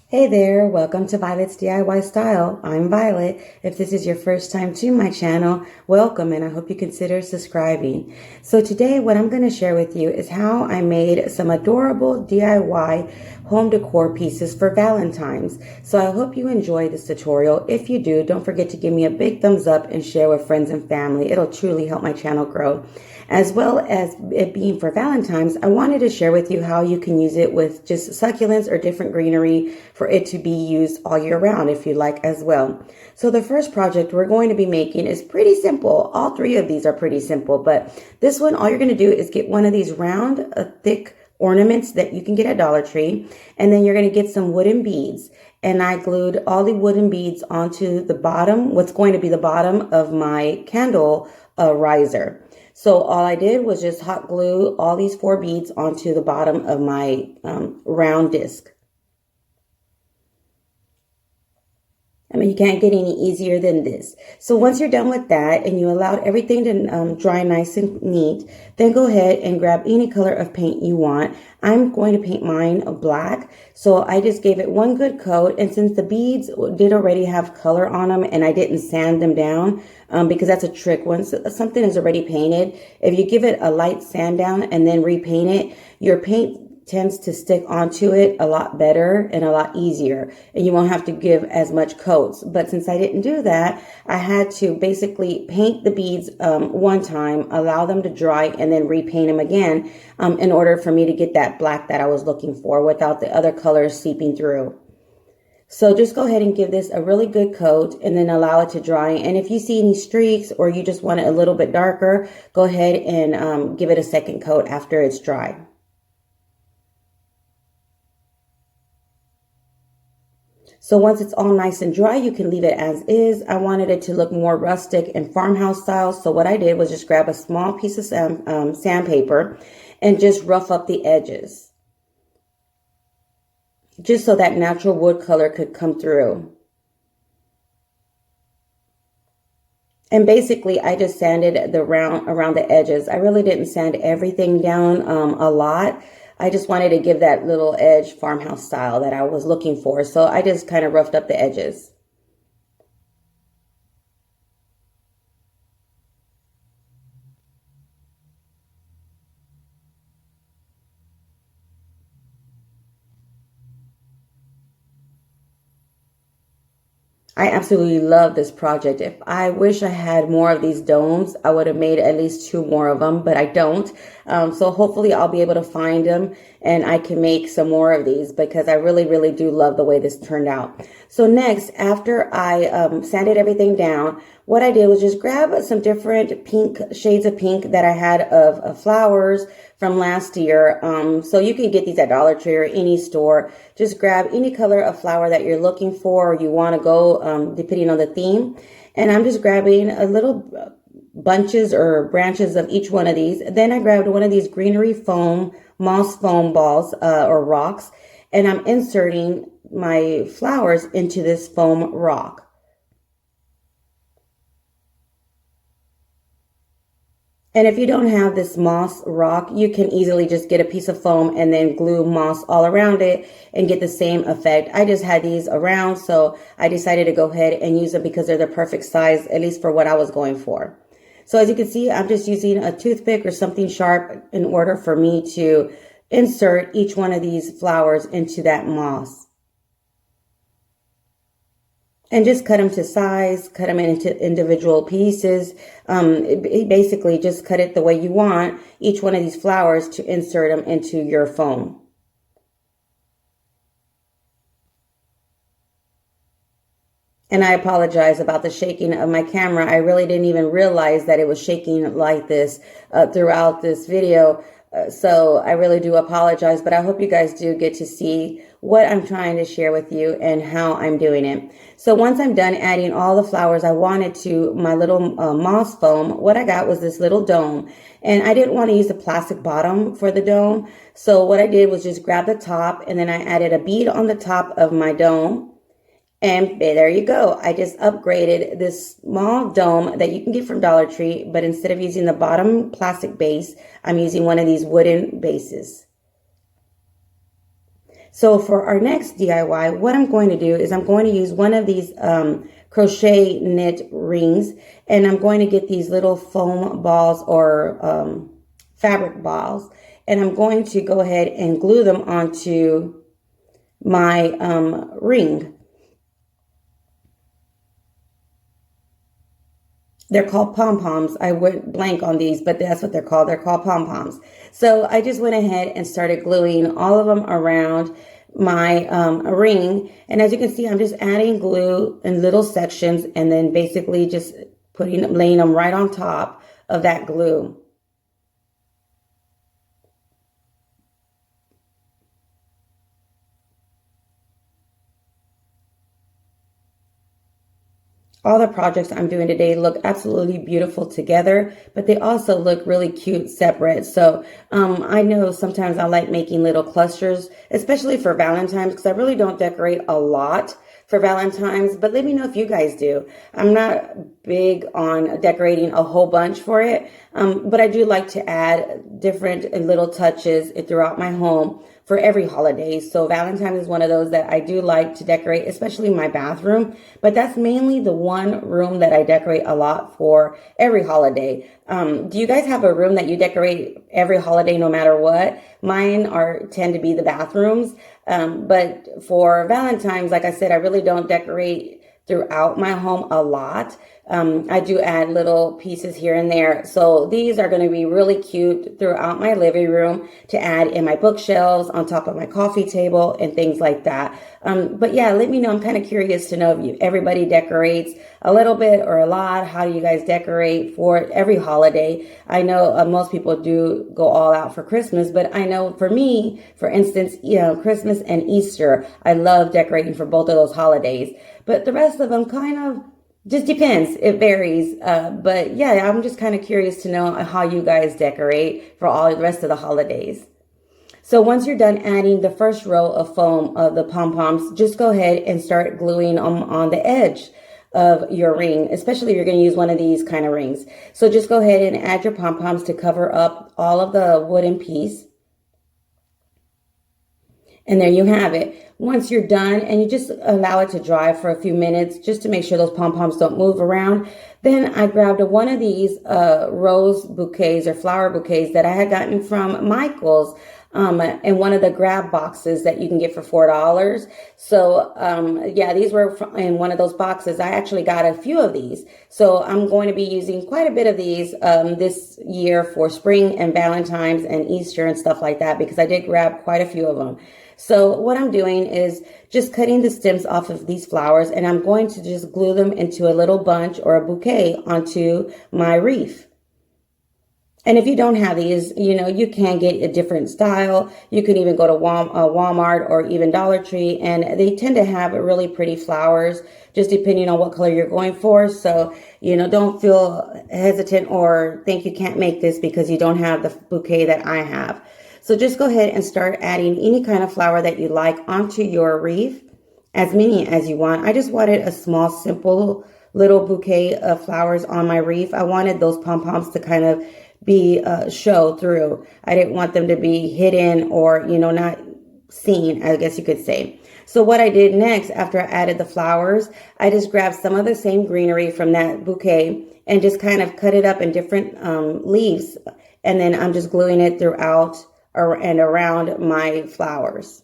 Hey there, welcome to Violet's DIY Style. I'm Violet. If this is your first time to my channel, welcome and I hope you consider subscribing. So today what I'm going to share with you is how I made some adorable DIY home decor pieces for Valentine's. So I hope you enjoy this tutorial. If you do, don't forget to give me a big thumbs up and share with friends and family. It'll truly help my channel grow. As well as it being for Valentine's, I wanted to share with you how you can use it with just succulents or different greenery for it to be used all year round if you like as well. So the first project we're going to be making is pretty simple. All three of these are pretty simple, but this one, all you're going to do is get one of these round, thick ornaments that you can get at Dollar Tree, and then you're going to get some wooden beads. And I glued all the wooden beads onto the bottom, what's going to be the bottom of my candle riser. So all I did was just hot glue all these 4 beads onto the bottom of my round disc. I mean, you can't get any easier than this. So once you're done with that and you allowed everything to dry nice and neat, then go ahead and grab any color of paint you want. I'm going to paint mine black. So I just gave it one good coat. And since the beads did already have color on them and I didn't sand them down, because that's a trick. Once something is already painted, if you give it a light sand down and then repaint it, your paint tends to stick onto it a lot better and a lot easier, and you won't have to give as much coats. But since I didn't do that, I had to basically paint the beads one time, allow them to dry, and then repaint them again in order for me to get that black that I was looking for without the other colors seeping through. So just go ahead and give this a really good coat and then allow it to dry. And if you see any streaks or you just want it a little bit darker, go ahead and give it a second coat after it's dry. So once it's all nice and dry, you can leave it as is. I wanted it to look more rustic and farmhouse style. So what I did was just grab a small piece of sandpaper and just rough up the edges, just so that natural wood color could come through. And basically, I just sanded around the edges. I really didn't sand everything down a lot. I just wanted to give that little edge farmhouse style that I was looking for. So I just kind of roughed up the edges. I absolutely love this project. If I wish I had more of these domes, I would have made at least 2 more of them, but I don't. So hopefully I'll be able to find them and I can make some more of these because I really do love the way this turned out. So next, after I sanded everything down, what I did was just grab some different pink shades of pink that I had of flowers from last year. So you can get these at Dollar Tree or any store. Just grab any color of flower that you're looking for or you want to go depending on the theme. And I'm just grabbing a little bunches or branches of each one of these. Then I grabbed one of these greenery foam, moss foam balls or rocks, and I'm inserting my flowers into this foam rock. And if you don't have this moss rock, you can easily just get a piece of foam and then glue moss all around it and get the same effect. I just had these around, so I decided to go ahead and use them because they're the perfect size, at least for what I was going for. So as you can see, I'm just using a toothpick or something sharp in order for me to insert each one of these flowers into that moss. And just cut them to size, cut them into individual pieces. Basically, just cut it the way you want each one of these flowers to insert them into your foam. And I apologize about the shaking of my camera. I really didn't even realize that it was shaking like this throughout this video. So I really do apologize, but I hope you guys do get to see what I'm trying to share with you and how I'm doing it. So once I'm done adding all the flowers I wanted to my little moss foam, what I got was this little dome. And I didn't want to use the plastic bottom for the dome. So what I did was just grab the top and then I added a bead on the top of my dome. And there you go. I just upgraded this small dome that you can get from Dollar Tree, but instead of using the bottom plastic base, I'm using one of these wooden bases. So for our next DIY, what I'm going to do is I'm going to use one of these crochet knit rings, and I'm going to get these little foam balls or fabric balls, and I'm going to go ahead and glue them onto my ring. They're called pom-poms. I went blank on these, but that's what they're called. They're called pom-poms. So I just went ahead and started gluing all of them around my ring. And as you can see, I'm just adding glue in little sections and then basically just laying them right on top of that glue. All the projects I'm doing today look absolutely beautiful together, but they also look really cute separate. So I know sometimes I like making little clusters, especially for Valentine's, because I really don't decorate a lot for Valentine's, but let me know if you guys do. I'm not big on decorating a whole bunch for it, but I do like to add different little touches throughout my home for every holiday. So Valentine's is one of those that I do like to decorate, especially my bathroom, but that's mainly the one room that I decorate a lot for every holiday. Do you guys have a room that you decorate every holiday no matter what? Mine tend to be the bathrooms. But for Valentine's, like I said, I really don't decorate throughout my home a lot. I do add little pieces here and there. So these are going to be really cute throughout my living room to add in my bookshelves, on top of my coffee table, and things like that. But yeah, let me know. I'm kind of curious to know if everybody decorates a little bit or a lot. How do you guys decorate for every holiday? I know most people do go all out for Christmas, but I know for me, for instance, Christmas and Easter, I love decorating for both of those holidays. But the rest of them kind of just depends. It varies. But yeah, I'm just kind of curious to know how you guys decorate for all the rest of the holidays. So once you're done adding the first row of foam of the pom-poms, just go ahead and start gluing them on the edge of your ring, especially if you're going to use one of these kind of rings. So just go ahead and add your pom-poms to cover up all of the wooden piece. And there you have it. Once you're done, and you just allow it to dry for a few minutes just to make sure those pom-poms don't move around, then I grabbed one of these rose bouquets or flower bouquets that I had gotten from Michael's in one of the grab boxes that you can get for $4. So yeah, these were in one of those boxes. I actually got a few of these. So I'm going to be using quite a bit of these this year for spring and Valentine's and Easter and stuff like that, because I did grab quite a few of them. So what I'm doing is just cutting the stems off of these flowers, and I'm going to just glue them into a little bunch or a bouquet onto my wreath. And if you don't have these, you can get a different style. You can even go to Walmart or even Dollar Tree, and they tend to have really pretty flowers, just depending on what color you're going for. So, don't feel hesitant or think you can't make this because you don't have the bouquet that I have. So just go ahead and start adding any kind of flower that you like onto your wreath, as many as you want. I just wanted a small, simple little bouquet of flowers on my wreath. I wanted those pom-poms to kind of be show through. I didn't want them to be hidden or, not seen, I guess you could say. So what I did next, after I added the flowers, I just grabbed some of the same greenery from that bouquet and just kind of cut it up in different leaves. And then I'm just gluing it throughout and around my flowers.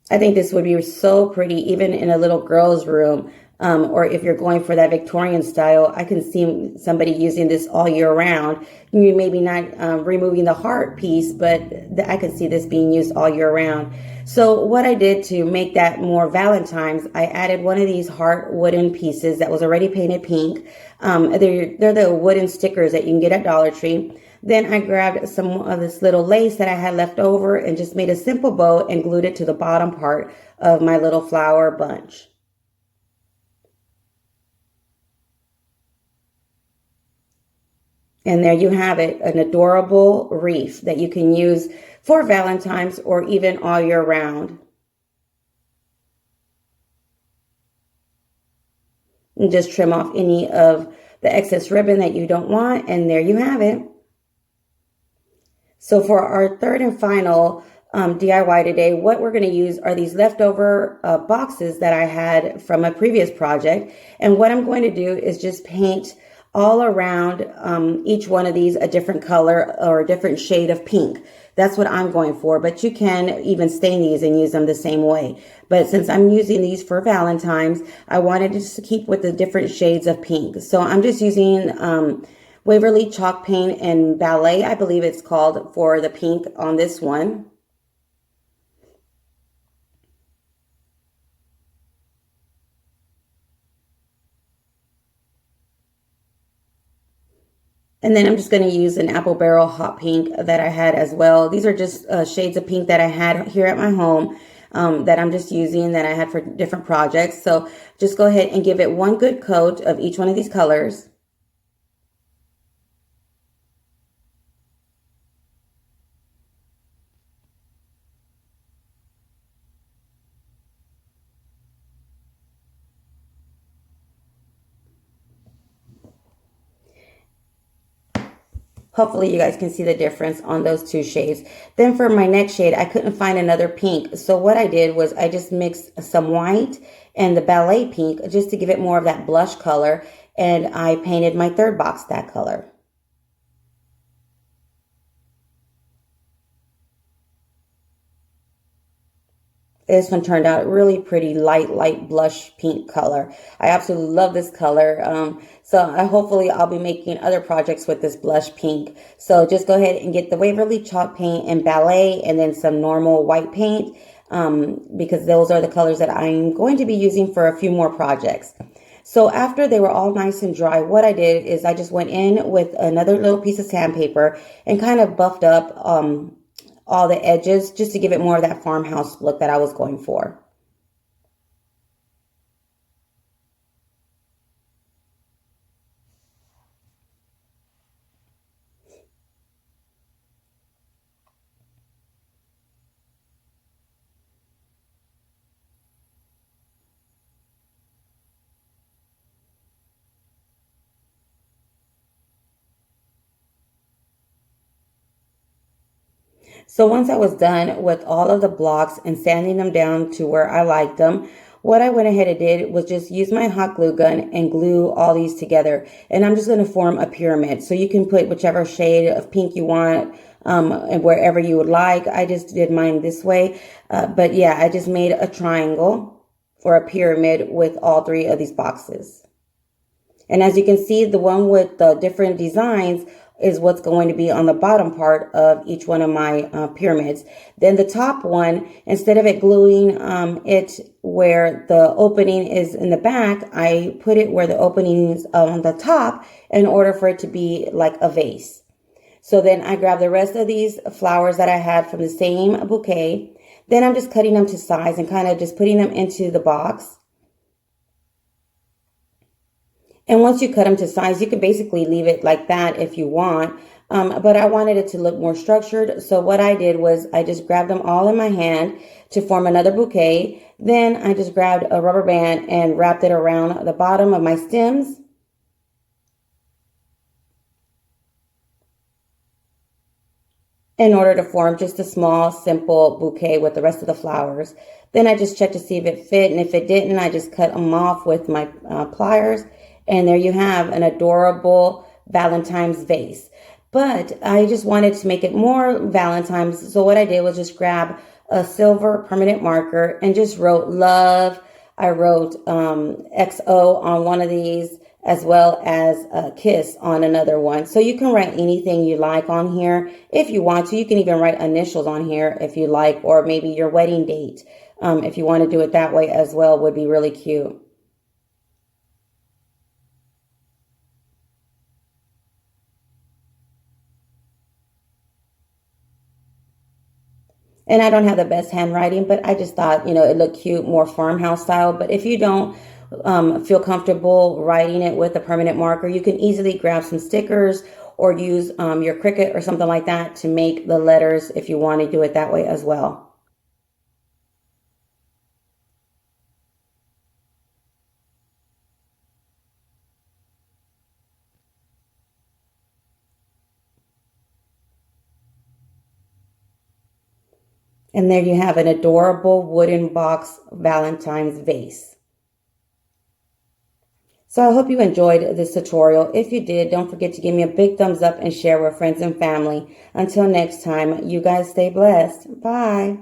I think this would be so pretty, even in a little girl's room, or if you're going for that Victorian style. I can see somebody using this all year round. You maybe not removing the heart piece, but I could see this being used all year round. So what I did to make that more Valentine's, I added one of these heart wooden pieces that was already painted pink. They're the wooden stickers that you can get at Dollar Tree. Then I grabbed some of this little lace that I had left over and just made a simple bow and glued it to the bottom part of my little flower bunch. And there you have it, an adorable wreath that you can use for Valentine's or even all year round. and just trim off any of the excess ribbon that you don't want, and there you have it. So for our third and final DIY today, what we're going to use are these leftover boxes that I had from a previous project. And what I'm going to do is just paint all around each one of these a different color or a different shade of pink. That's what I'm going for, but you can even stain these and use them the same way. But since I'm using these for Valentine's, I wanted to just keep with the different shades of pink. So I'm just using Waverly chalk paint and Ballet, I believe it's called, for the pink on this one. And then I'm just going to use an apple barrel hot pink that I had as well. These are just shades of pink that I had here at my home that I'm just using that I had for different projects. So just go ahead and give it one good coat of each one of these colors. Hopefully you guys can see the difference on those two shades. Then for my next shade, I couldn't find another pink. So what I did was I just mixed some white and the Ballet pink just to give it more of that blush color. And I painted my third box that color. This one turned out really pretty light blush pink color. I absolutely love this color. Hopefully I'll be making other projects with this blush pink. So just go ahead and get the Waverly chalk paint and Ballet and then some normal white paint because those are the colors that I'm going to be using for a few more projects. So after they were all nice and dry, what I did is I just went in with another little piece of sandpaper and kind of buffed up all the edges just to give it more of that farmhouse look that I was going for. So once I was done with all of the blocks and sanding them down to where I liked them, what I went ahead and did was just use my hot glue gun and glue all these together. And I'm just going to form a pyramid. So you can put whichever shade of pink you want and wherever you would like. I just did mine this way. But yeah, I just made a triangle or a pyramid with all three of these boxes. And as you can see, the one with the different designs is what's going to be on the bottom part of each one of my pyramids. Then the top one, instead of it gluing it where the opening is in the back, I put it where the opening is on the top in order for it to be like a vase. So then I grabbed the rest of these flowers that I had from the same bouquet. Then I'm just cutting them to size and kind of just putting them into the box. And once you cut them to size, you can basically leave it like that if you want. But I wanted it to look more structured. So what I did was I just grabbed them all in my hand to form another bouquet. Then I just grabbed a rubber band and wrapped it around the bottom of my stems. In order to form just a small, simple bouquet with the rest of the flowers. Then I just checked to see if it fit. And if it didn't, I just cut them off with my pliers. And there you have an adorable Valentine's vase. But I just wanted to make it more Valentine's. So what I did was just grab a silver permanent marker and just wrote love. I wrote XO on one of these as well as a kiss on another one. So you can write anything you like on here if you want to. You can even write initials on here if you like, or maybe your wedding date. If you want to do it that way as well, would be really cute. And I don't have the best handwriting, but I just thought, it looked cute, more farmhouse style. But if you don't feel comfortable writing it with a permanent marker, you can easily grab some stickers or use your Cricut or something like that to make the letters if you want to do it that way as well. And there you have an adorable wooden box Valentine's vase. So I hope you enjoyed this tutorial. If you did, don't forget to give me a big thumbs up and share with friends and family. Until next time, you guys stay blessed. Bye.